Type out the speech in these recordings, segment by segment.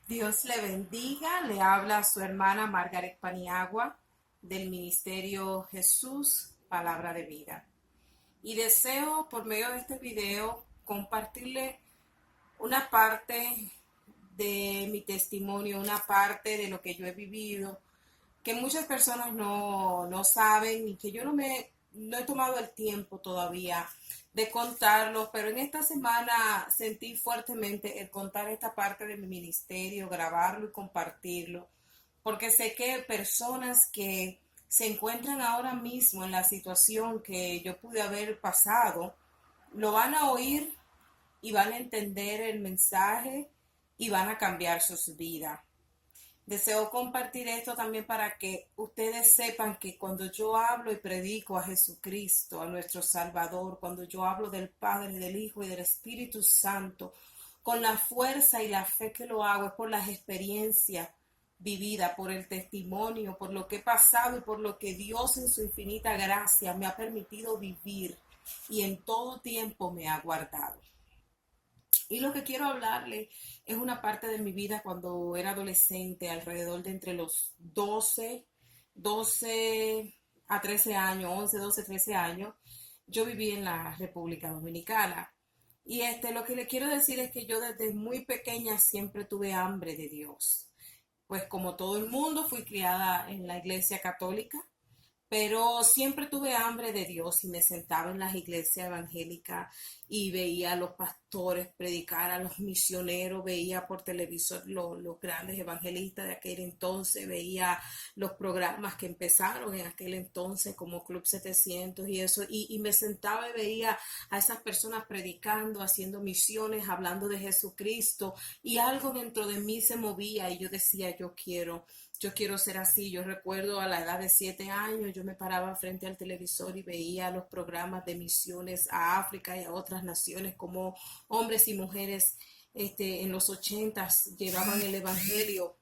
Dios le bendiga, le habla su hermana Margaret Paniagua del Ministerio Jesús, Palabra de Vida. Y deseo por medio de este video compartirle una parte de mi testimonio, una parte de lo que yo he vivido, que muchas personas no saben y que yo no he tomado el tiempo todavía de contarlo, pero en esta semana sentí fuertemente el contar esta parte de mi ministerio, grabarlo y compartirlo, porque sé que personas que se encuentran ahora mismo en la situación que yo pude haber pasado, lo van a oír y van a entender el mensaje y van a cambiar sus vidas. Deseo compartir esto también para que ustedes sepan que cuando yo hablo y predico a Jesucristo, a nuestro Salvador, cuando yo hablo del Padre, del Hijo y del Espíritu Santo, con la fuerza y la fe que lo hago es por las experiencias vividas, por el testimonio, por lo que he pasado y por lo que Dios en su infinita gracia me ha permitido vivir y en todo tiempo me ha guardado. Y lo que quiero hablarle es una parte de mi vida cuando era adolescente, alrededor de entre los doce a 13 años, 11 12 13 años. Yo viví en la República Dominicana. Y lo que le quiero decir es que yo desde muy pequeña siempre tuve hambre de Dios. Pues como todo el mundo, fui criada en la iglesia católica, pero siempre tuve hambre de Dios y me sentaba en las iglesias evangélicas y veía a los pastores predicar, a los misioneros, veía por televisor los grandes evangelistas de aquel entonces, veía los programas que empezaron en aquel entonces como Club 700 y eso, y me sentaba y veía a esas personas predicando, haciendo misiones, hablando de Jesucristo, y algo dentro de mí se movía y yo decía, yo quiero ser así. Yo recuerdo a la edad de 7 años, yo me paraba frente al televisor y veía los programas de misiones a África y a otras naciones, como hombres y mujeres en los 80 llevaban el evangelio.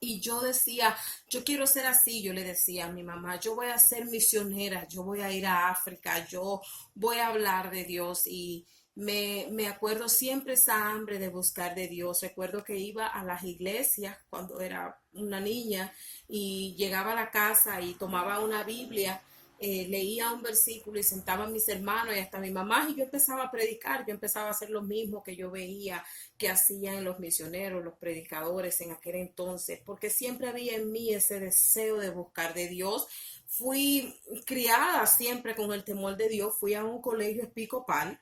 Y yo decía, yo quiero ser así, yo le decía a mi mamá, yo voy a ser misionera, yo voy a ir a África, yo voy a hablar de Dios. Y me acuerdo siempre esa hambre de buscar de Dios. Recuerdo que iba a las iglesias cuando era una niña y llegaba a la casa y tomaba una Biblia, leía un versículo y sentaba a mis hermanos y hasta mi mamá y yo empezaba a predicar, yo empezaba a hacer lo mismo que yo veía que hacían los misioneros, los predicadores en aquel entonces, porque siempre había en mí ese deseo de buscar de Dios. Fui criada siempre con el temor de Dios, fui a un colegio episcopal,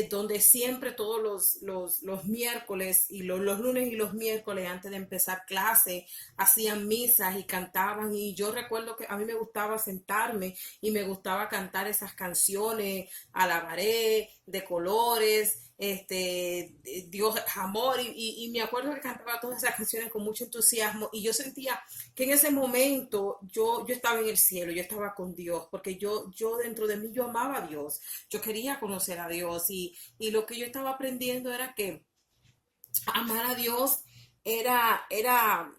donde siempre todos los miércoles y los lunes y los miércoles antes de empezar clase hacían misas y cantaban, y yo recuerdo que a mí me gustaba sentarme y me gustaba cantar esas canciones, alabaré, de colores, Dios amor, y me acuerdo que cantaba todas esas canciones con mucho entusiasmo, y yo sentía que en ese momento yo estaba en el cielo, yo estaba con Dios, porque yo dentro de mí yo amaba a Dios, yo quería conocer a Dios, y lo que yo estaba aprendiendo era que amar a Dios era, era,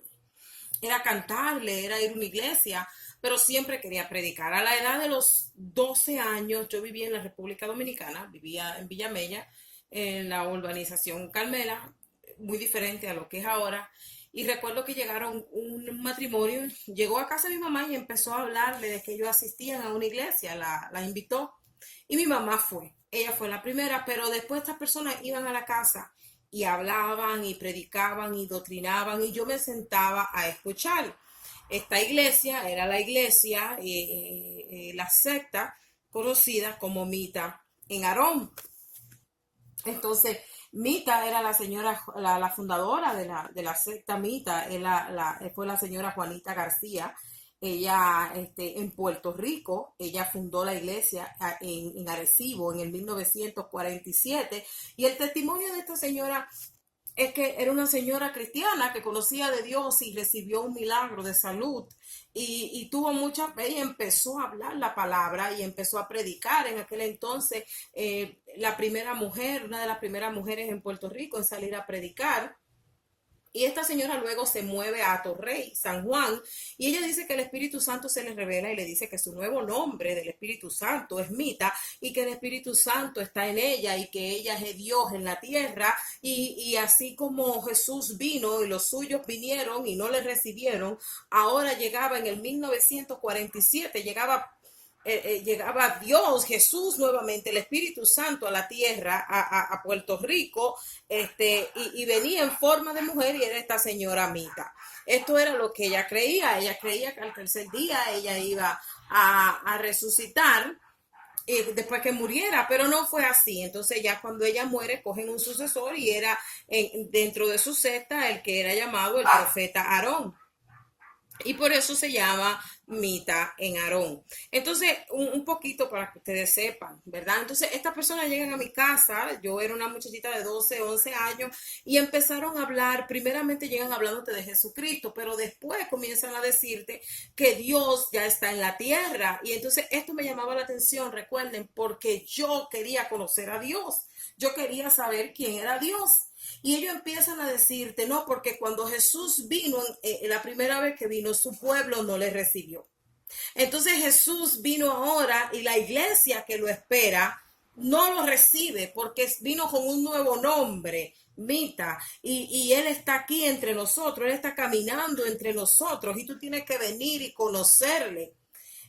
era cantable, era ir a una iglesia, pero siempre quería predicar. A la edad de los 12 años, yo vivía en la República Dominicana, vivía en Villamella, en la urbanización Carmela, muy diferente a lo que es ahora. Y recuerdo que llegaron un matrimonio, llegó a casa de mi mamá y empezó a hablarle de que ellos asistían a una iglesia, la invitó. Y mi mamá fue, ella fue la primera, pero después estas personas iban a la casa y hablaban y predicaban y doctrinaban y yo me sentaba a escuchar. Esta iglesia era la iglesia, la secta conocida como Mita en Aarón. Entonces, Mita era la señora, la fundadora de la secta Mita, fue la señora Juanita García. Ella, en Puerto Rico, ella fundó la iglesia en Arecibo en el 1947. Y el testimonio de esta señora es que era una señora cristiana que conocía de Dios y recibió un milagro de salud, y tuvo mucha fe y empezó a hablar la palabra y empezó a predicar. En aquel entonces, la primera mujer, una de las primeras mujeres en Puerto Rico en salir a predicar. Y esta señora luego se mueve a Atorrey, San Juan, y ella dice que el Espíritu Santo se le revela y le dice que su nuevo nombre del Espíritu Santo es Mita y que el Espíritu Santo está en ella y que ella es Dios en la tierra y así como Jesús vino y los suyos vinieron y no le recibieron, ahora llegaba en el 1947, llegaba Dios, Jesús nuevamente, el Espíritu Santo a la tierra, a Puerto Rico, y venía en forma de mujer y era esta señora Mita. Esto era lo que ella creía que al tercer día ella iba a resucitar después que muriera, pero no fue así. Entonces ya cuando ella muere cogen un sucesor y era dentro de su secta el que era llamado el profeta Aarón. Y por eso se llama Mita en Aarón. Entonces, un poquito para que ustedes sepan, ¿verdad? Entonces, estas personas llegan a mi casa, yo era una muchachita de 12, 11 años, y empezaron a hablar, primeramente llegan hablándote de Jesucristo, pero después comienzan a decirte que Dios ya está en la tierra. Y entonces esto me llamaba la atención, recuerden, porque yo quería conocer a Dios, yo quería saber quién era Dios. Y ellos empiezan a decirte, no, porque cuando Jesús vino, la primera vez que vino, su pueblo no le recibió. Entonces Jesús vino ahora y la iglesia que lo espera no lo recibe porque vino con un nuevo nombre, Mita, y Él está aquí entre nosotros, Él está caminando entre nosotros y tú tienes que venir y conocerle.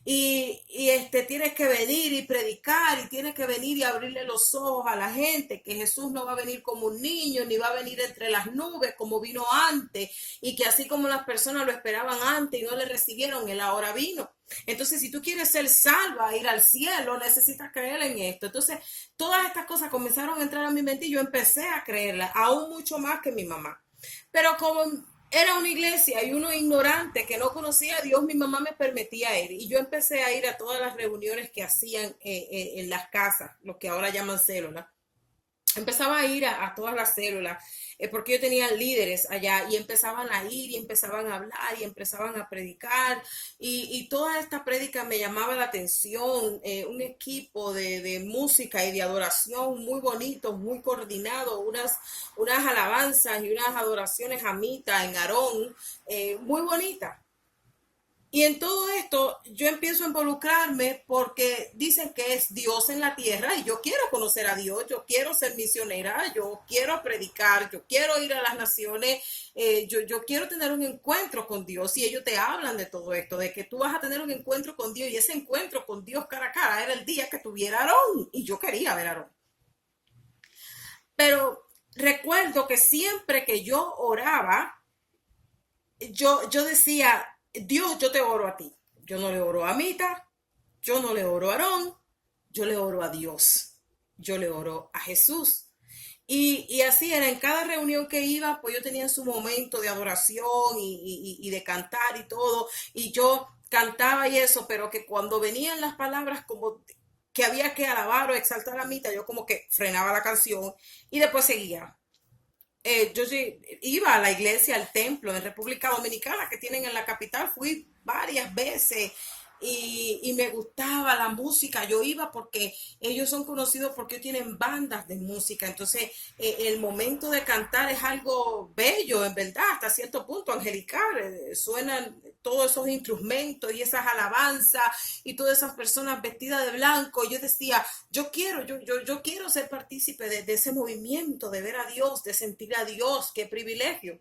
Tienes que venir y predicar y tienes que venir y abrirle los ojos a la gente que Jesús no va a venir como un niño ni va a venir entre las nubes como vino antes y que así como las personas lo esperaban antes y no le recibieron, Él ahora vino. Entonces, si tú quieres ser salva, ir al cielo, necesitas creer en esto. Entonces, todas estas cosas comenzaron a entrar a mi mente y yo empecé a creerlas, aún mucho más que mi mamá. Pero como era una iglesia y uno ignorante que no conocía a Dios, mi mamá me permitía ir y yo empecé a ir a todas las reuniones que hacían en las casas, lo que ahora llaman células. Empezaba a ir a todas las células porque yo tenía líderes allá y empezaban a ir y empezaban a hablar y empezaban a predicar y toda esta prédica me llamaba la atención, un equipo de música y de adoración muy bonito, muy coordinado, unas alabanzas y unas adoraciones a Mita en Aarón, muy bonitas. Y en todo esto yo empiezo a involucrarme porque dicen que es Dios en la tierra y yo quiero conocer a Dios, yo quiero ser misionera, yo quiero predicar, yo quiero ir a las naciones, yo quiero tener un encuentro con Dios y ellos te hablan de todo esto, de que tú vas a tener un encuentro con Dios y ese encuentro con Dios cara a cara era el día que tuviera Aarón y yo quería ver a Aarón. Pero recuerdo que siempre que yo oraba, yo decía, Dios, yo te oro a ti. Yo no le oro a Mita, yo no le oro a Aarón, yo le oro a Dios. Yo le oro a Jesús. Y así era, en cada reunión que iba, pues yo tenía su momento de adoración y de cantar y todo. Y yo cantaba y eso, pero que cuando venían las palabras como que había que alabar o exaltar a Mita, yo como que frenaba la canción y después seguía. Yo sí iba a la iglesia, al templo en República Dominicana que tienen en la capital, fui varias veces y me gustaba la música, yo iba porque ellos son conocidos porque tienen bandas de música, entonces el momento de cantar es algo bello, en verdad, hasta cierto punto angelical, suenan todos esos instrumentos y esas alabanzas y todas esas personas vestidas de blanco, y yo decía, yo quiero ser partícipe de ese movimiento, de ver a Dios, de sentir a Dios, qué privilegio.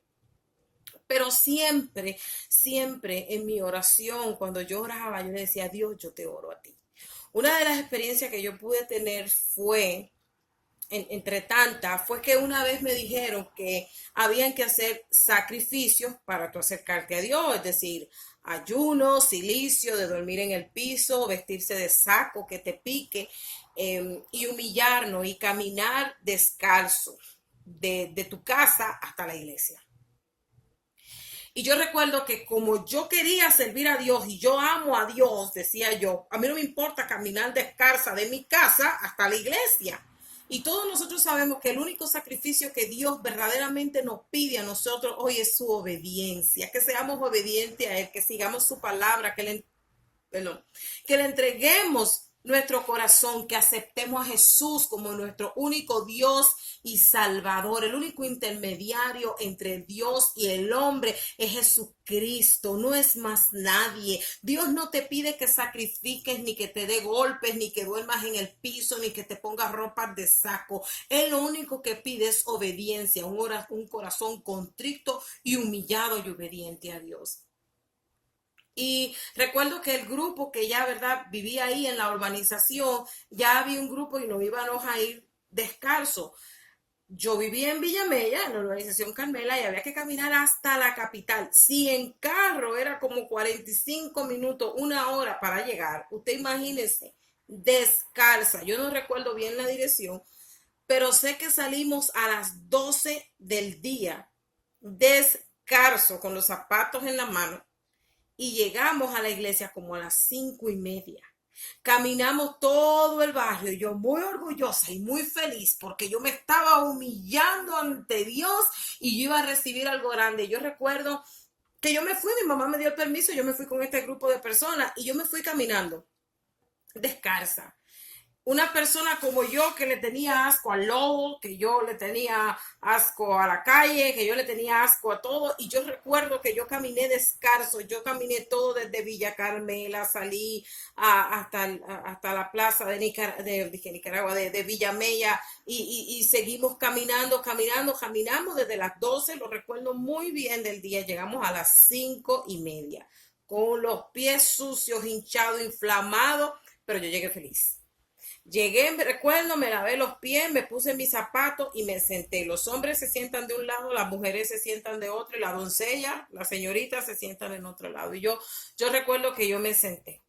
Pero siempre, siempre en mi oración, cuando yo oraba, yo le decía, Dios, yo te oro a ti. Una de las experiencias que yo pude tener fue, entre tantas, fue que una vez me dijeron que habían que hacer sacrificios para tú acercarte a Dios, es decir, ayuno, silicio, de dormir en el piso, vestirse de saco que te pique y humillarnos y caminar descalzo de tu casa hasta la iglesia. Y yo recuerdo que como yo quería servir a Dios y yo amo a Dios, decía yo, a mí no me importa caminar descalza de mi casa hasta la iglesia. Y todos nosotros sabemos que el único sacrificio que Dios verdaderamente nos pide a nosotros hoy es su obediencia, que seamos obedientes a Él, que sigamos su palabra, que le entreguemos nuestro corazón, que aceptemos a Jesús como nuestro único Dios y Salvador. El único intermediario entre Dios y el hombre es Jesucristo, no es más nadie. Dios no te pide que sacrifiques, ni que te dé golpes, ni que duermas en el piso, ni que te pongas ropa de saco. Él lo único que pide es obediencia, un corazón contrito y humillado y obediente a Dios. Y recuerdo que el grupo que ya, ¿verdad? Vivía ahí en la urbanización, ya había un grupo y nos íbamos a ir descalzo. Yo vivía en Villamella, en la urbanización Carmela, y había que caminar hasta la capital. Si en carro era como 45 minutos, una hora para llegar, usted imagínese, descalza. Yo no recuerdo bien la dirección, pero sé que salimos a las 12 del día, descalzo, con los zapatos en la mano y llegamos a la iglesia como a las 5:30. Caminamos todo el barrio, yo muy orgullosa y muy feliz porque yo me estaba humillando ante Dios y yo iba a recibir algo grande. Yo recuerdo que yo me fui, mi mamá me dio el permiso, yo me fui con este grupo de personas y yo me fui caminando descalza. Una persona como yo que le tenía asco al lodo, que yo le tenía asco a la calle, que yo le tenía asco a todo, y yo recuerdo que yo caminé descalzo, yo caminé todo desde Villa Carmela, salí hasta la plaza de Nicaragua, de Villamella, y seguimos caminamos desde las 12, lo recuerdo muy bien del día, llegamos a las 5:30, con los pies sucios, hinchados, inflamados, pero yo llegué feliz. Llegué, me recuerdo, me lavé los pies, me puse mis zapatos y me senté. Los hombres se sientan de un lado, las mujeres se sientan de otro y la doncella, las señoritas se sientan en otro lado. Y yo recuerdo que yo me senté.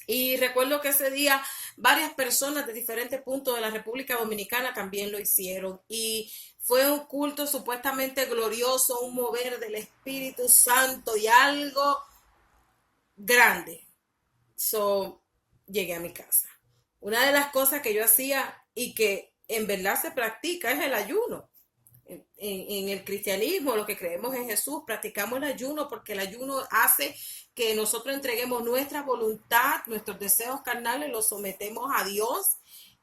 Y recuerdo que ese día varias personas de diferentes puntos de la República Dominicana también lo hicieron. Y fue un culto supuestamente glorioso, un mover del Espíritu Santo y algo grande. Llegué a mi casa. Una de las cosas que yo hacía y que en verdad se practica es el ayuno. En el cristianismo, lo que creemos en Jesús, practicamos el ayuno porque el ayuno hace que nosotros entreguemos nuestra voluntad, nuestros deseos carnales, los sometemos a Dios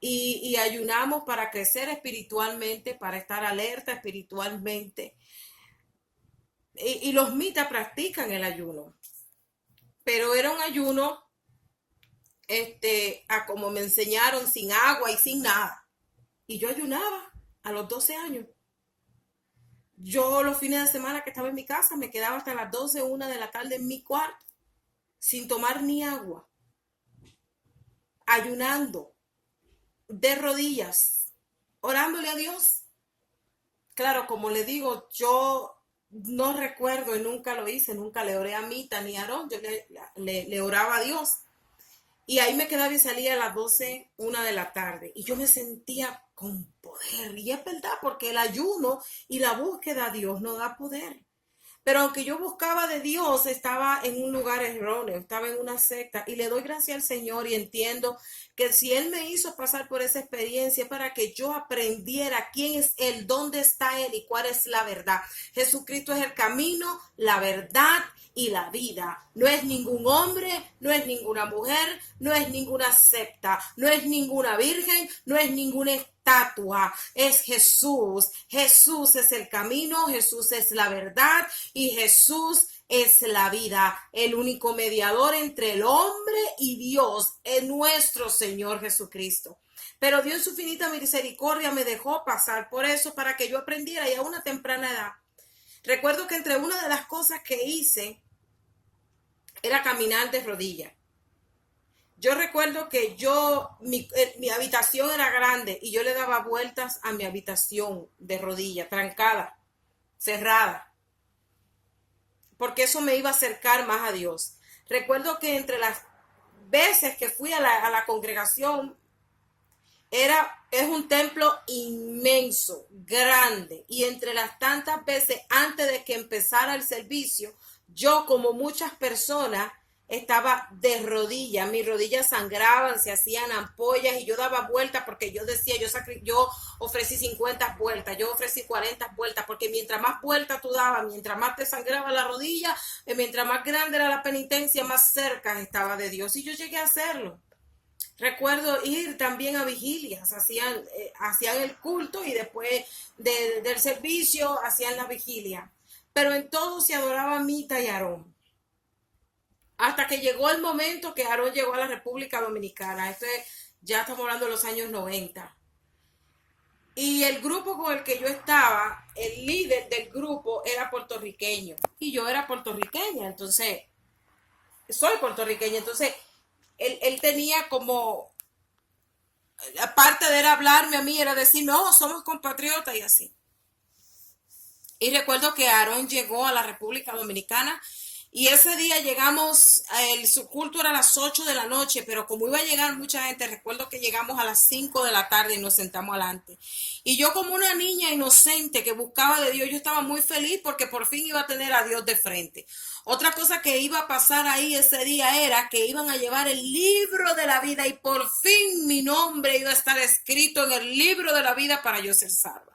y ayunamos para crecer espiritualmente, para estar alerta espiritualmente. Y los mitas practican el ayuno, pero era un ayuno a como me enseñaron, sin agua y sin nada. Y yo ayunaba a los 12 años. Yo los fines de semana que estaba en mi casa me quedaba hasta las 12, 1 de la tarde en mi cuarto, sin tomar ni agua, ayunando, de rodillas, orándole a Dios. Claro, como le digo, yo no recuerdo y nunca lo hice, nunca le oré a Mita ni a Aarón, yo le oraba a Dios. Y ahí me quedaba y salía a las 12, 1 de la tarde. Y yo me sentía con poder. Y es verdad, porque el ayuno y la búsqueda a Dios no da poder. Pero aunque yo buscaba de Dios, estaba en un lugar erróneo, estaba en una secta. Y le doy gracias al Señor y entiendo que si Él me hizo pasar por esa experiencia para que yo aprendiera quién es Él, dónde está Él y cuál es la verdad. Jesucristo es el camino, la verdad y la vida. No es ningún hombre, no es ninguna mujer, no es ninguna secta, no es ninguna virgen, no es ninguna estatua, es Jesús. Jesús es el camino, Jesús es la verdad y Jesús es la vida. El único mediador entre el hombre y Dios es nuestro Señor Jesucristo. Pero Dios en su infinita misericordia me dejó pasar por eso para que yo aprendiera y a una temprana edad. Recuerdo que entre una de las cosas que hice era caminar de rodillas. Yo recuerdo que mi habitación era grande y yo le daba vueltas a mi habitación de rodillas, trancada, cerrada, porque eso me iba a acercar más a Dios. Recuerdo que entre las veces que fui a la congregación, es un templo inmenso, grande, y entre las tantas veces antes de que empezara el servicio, yo, como muchas personas, estaba de rodillas, mis rodillas sangraban, se hacían ampollas y yo daba vueltas porque yo decía, yo ofrecí 50 vueltas, yo ofrecí 40 vueltas, porque mientras más vueltas tú dabas, mientras más te sangraba la rodilla, mientras más grande era la penitencia, más cerca estaba de Dios, y yo llegué a hacerlo. Recuerdo ir también a vigilias, hacían el culto y después del servicio hacían la vigilia. Pero en todo se adoraba a Mita y Aarón. Hasta que llegó el momento que Aarón llegó a la República Dominicana. Ya estamos hablando de los años 90. Y el grupo con el que yo estaba, el líder del grupo era puertorriqueño. Y yo era puertorriqueña, entonces, soy puertorriqueña. Entonces, él tenía como, aparte de hablarme a mí, era decir, no, somos compatriotas y así. Y recuerdo que Aarón llegó a la República Dominicana y ese día llegamos, su culto era a las 8 de la noche, pero como iba a llegar mucha gente, recuerdo que llegamos a las 5 de la tarde y nos sentamos adelante. Y yo como una niña inocente que buscaba de Dios, yo estaba muy feliz porque por fin iba a tener a Dios de frente. Otra cosa que iba a pasar ahí ese día era que iban a llevar el libro de la vida y por fin mi nombre iba a estar escrito en el libro de la vida para yo ser salva.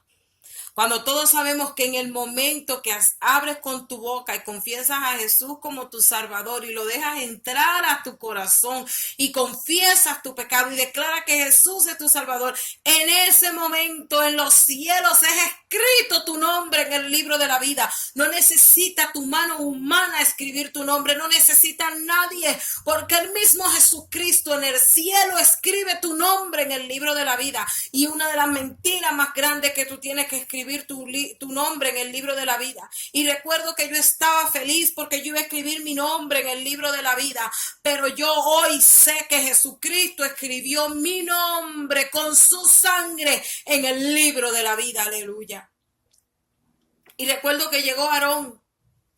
Cuando todos sabemos que en el momento que abres con tu boca y confiesas a Jesús como tu Salvador y lo dejas entrar a tu corazón y confiesas tu pecado y declaras que Jesús es tu Salvador, en ese momento en los cielos es escrito tu nombre en el libro de la vida. No necesita tu mano humana escribir tu nombre, no necesita nadie, porque el mismo Jesucristo en el cielo escribe tu nombre en el libro de la vida. Y una de las mentiras más grandes que tú tienes que escribir tu nombre en el libro de la vida. Y recuerdo que yo estaba feliz porque yo iba a escribir mi nombre en el libro de la vida, pero yo hoy sé que Jesucristo escribió mi nombre con su sangre en el libro de la vida. Aleluya. Y recuerdo que llegó Aarón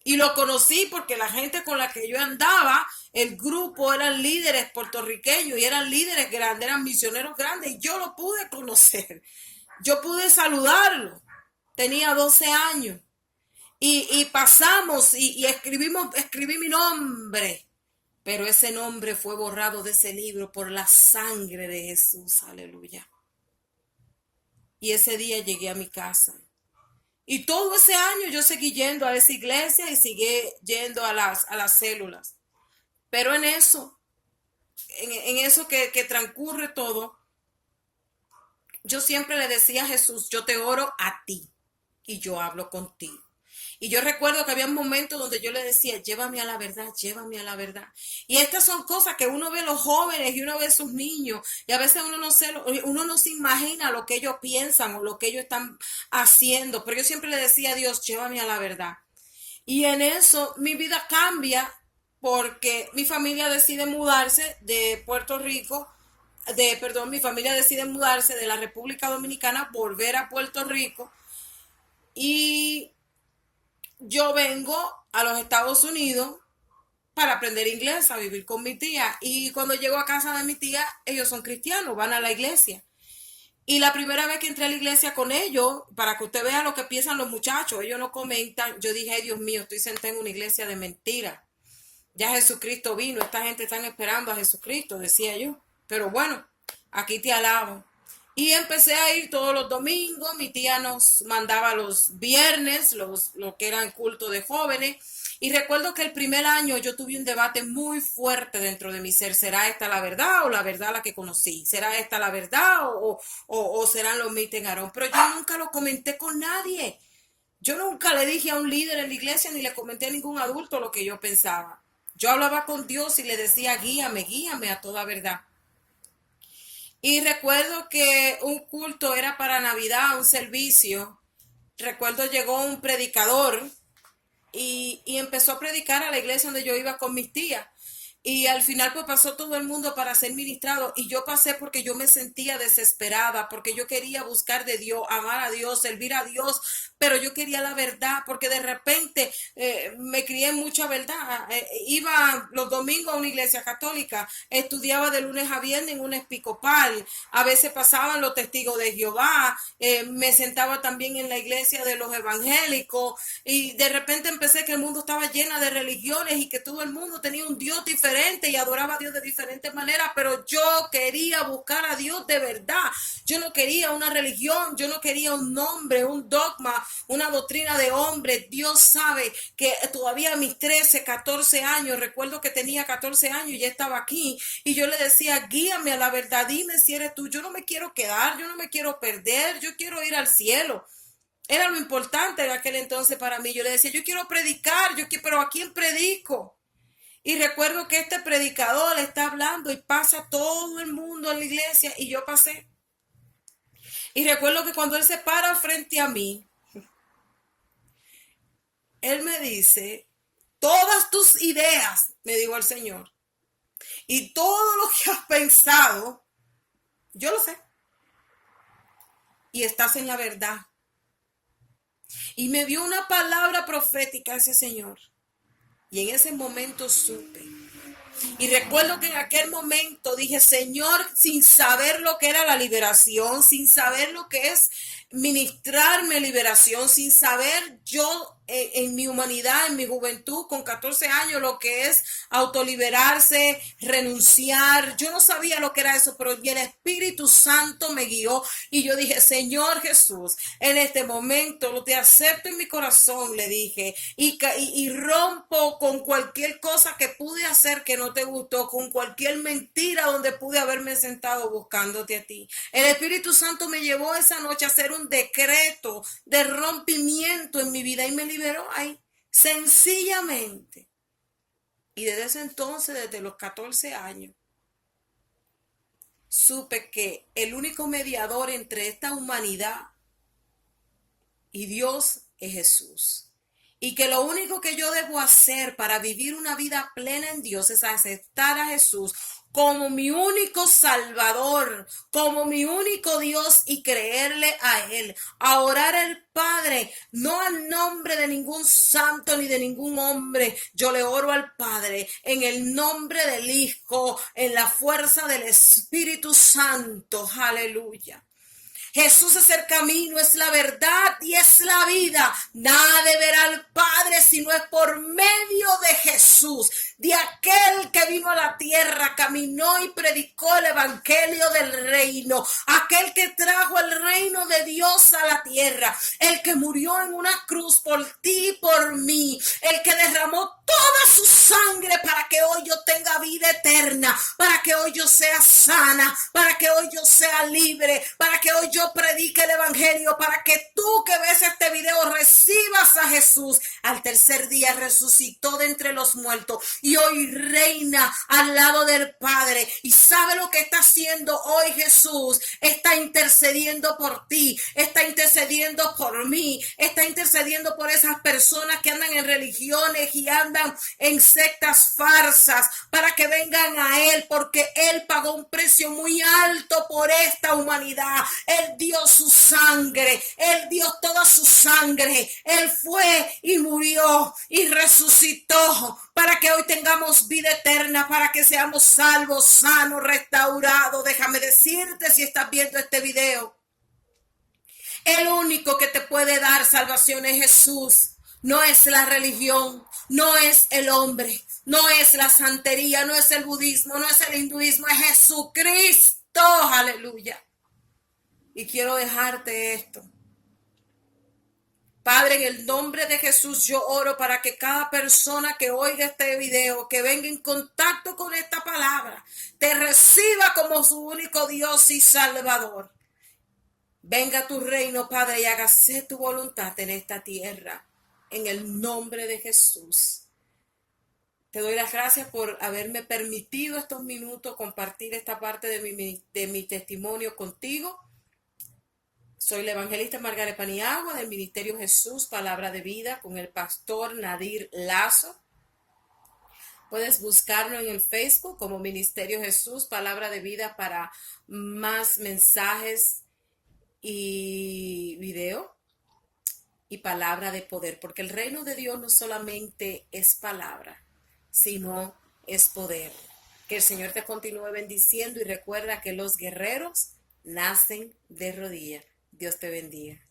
y lo conocí porque la gente con la que yo andaba, el grupo eran líderes puertorriqueños y eran líderes grandes, eran misioneros grandes y yo lo pude conocer. Yo pude saludarlo. Tenía 12 años y pasamos y escribí mi nombre, pero ese nombre fue borrado de ese libro por la sangre de Jesús, aleluya. Y ese día llegué a mi casa y todo ese año yo seguí yendo a esa iglesia y seguí yendo a las células, pero en eso que transcurre todo, yo siempre le decía a Jesús, yo te oro a ti y yo hablo contigo. Y yo recuerdo que había un momento donde yo le decía, llévame a la verdad, llévame a la verdad. Y estas son cosas que uno ve los jóvenes y uno ve sus niños y a veces uno no se imagina lo que ellos piensan o lo que ellos están haciendo. Pero yo siempre le decía a Dios, llévame a la verdad. Y en eso mi vida cambia porque mi familia decide mudarse de Puerto Rico, mi familia decide mudarse de la República Dominicana, volver a Puerto Rico. Y yo vengo a los Estados Unidos para aprender inglés, a vivir con mi tía. Y cuando llego a casa de mi tía, ellos son cristianos, van a la iglesia. Y la primera vez que entré a la iglesia con ellos, para que usted vea lo que piensan los muchachos, ellos no comentan, yo dije, ay Dios mío, estoy sentada en una iglesia de mentira. Ya Jesucristo vino, esta gente están esperando a Jesucristo, decía yo. Pero bueno, aquí te alabo. Y empecé a ir todos los domingos, mi tía nos mandaba los viernes, lo que eran cultos de jóvenes. Y recuerdo que el primer año yo tuve un debate muy fuerte dentro de mi ser. ¿Será esta la verdad o la verdad la que conocí? ¿Será esta la verdad o serán los Mita y Aarón? Pero yo nunca lo comenté con nadie. Yo nunca le dije a un líder en la iglesia ni le comenté a ningún adulto lo que yo pensaba. Yo hablaba con Dios y le decía, guíame, guíame a toda verdad. Y recuerdo que un culto era para Navidad, un servicio. Recuerdo llegó un predicador y empezó a predicar a la iglesia donde yo iba con mis tías. Y al final pues pasó todo el mundo para ser ministrado y yo pasé porque yo me sentía desesperada, porque yo quería buscar de Dios, amar a Dios, servir a Dios, pero yo quería la verdad, porque de repente me crié en mucha verdad. Iba los domingos a una iglesia católica, estudiaba de lunes a viernes en una episcopal, a veces pasaban los testigos de Jehová, me sentaba también en la iglesia de los evangélicos y de repente empecé que el mundo estaba lleno de religiones y que todo el mundo tenía un Dios diferente diferente y adoraba a Dios de diferentes maneras, pero yo quería buscar a Dios de verdad. Yo no quería una religión, yo no quería un nombre, un dogma, una doctrina de hombre. Dios sabe que todavía a mis 13, 14 años, recuerdo que tenía 14 años y ya estaba aquí, y yo le decía, guíame a la verdad, dime si eres tú. Yo no me quiero quedar, yo no me quiero perder, yo quiero ir al cielo. Era lo importante en aquel entonces para mí. Yo le decía, yo quiero predicar, pero ¿a quién predico? Y recuerdo que este predicador está hablando y pasa todo el mundo en la iglesia y yo pasé. Y recuerdo que cuando él se para frente a mí, él me dice, todas tus ideas, me dijo el Señor, y todo lo que has pensado, yo lo sé. Y estás en la verdad. Y me dio una palabra profética ese Señor. Y en ese momento supe. Y recuerdo que en aquel momento dije, Señor, sin saber lo que era la liberación, sin saber lo que es ministrarme liberación, sin saber yo en mi humanidad, en mi juventud, con 14 años, lo que es autoliberarse, renunciar. Yo no sabía lo que era eso, pero el Espíritu Santo me guió y yo dije, Señor Jesús, en este momento lo te acepto en mi corazón, le dije, y rompo con cualquier cosa que pude hacer que no te gustó, con cualquier mentira donde pude haberme sentado buscándote a ti. El Espíritu Santo me llevó esa noche a hacer un decreto de rompimiento en mi vida y me liberó ahí, sencillamente. Y desde ese entonces, desde los 14 años, supe que el único mediador entre esta humanidad y Dios es Jesús. Y que lo único que yo debo hacer para vivir una vida plena en Dios es aceptar a Jesús como mi único Salvador, como mi único Dios y creerle a Él, a orar al Padre, no al nombre de ningún santo ni de ningún hombre. Yo le oro al Padre en el nombre del Hijo, en la fuerza del Espíritu Santo. Aleluya. Jesús es el camino, es la verdad y es la vida. Nadie verá al Padre si no es por medio de Jesús, de aquel que vino a la tierra, caminó y predicó el evangelio del reino, aquel que trajo el reino de Dios a la tierra, el que murió en una cruz por ti y por mí, el que derramó toda su sangre para que hoy yo tenga vida eterna, para que hoy yo sea sana, para que hoy yo sea libre, para que hoy yo predique el evangelio, para que tú que ves este video recibas a Jesús. Al tercer día resucitó de entre los muertos y hoy reina al lado del Padre. Y sabe lo que está haciendo hoy Jesús. Está intercediendo por ti, está intercediendo por mí, está intercediendo por esas personas que andan en religiones y andan en sectas farsas, para que vengan a Él, porque Él pagó un precio muy alto por esta humanidad. Él dio su sangre, Él dio toda su sangre, Él fue y murió y resucitó para que hoy tengamos vida eterna, para que seamos salvos, sanos, restaurados. Déjame decirte, si estás viendo este video, el único que te puede dar salvación es Jesús. No es la religión, no es el hombre, no es la santería, no es el budismo, no es el hinduismo, es Jesucristo. Aleluya. Y quiero dejarte esto. Padre, en el nombre de Jesús yo oro para que cada persona que oiga este video, que venga en contacto con esta palabra, te reciba como su único Dios y Salvador. Venga tu reino, Padre, y hágase tu voluntad en esta tierra, en el nombre de Jesús. Te doy las gracias por haberme permitido estos minutos compartir esta parte de mi testimonio contigo. Soy la evangelista Margaret Paniagua del Ministerio Jesús, Palabra de Vida, con el pastor Nadir Lazo. Puedes buscarlo en el Facebook como Ministerio Jesús, Palabra de Vida, para más mensajes y video y palabra de poder, porque el reino de Dios no solamente es palabra, sino es poder. Que el Señor te continúe bendiciendo y recuerda que los guerreros nacen de rodillas. Dios te bendiga.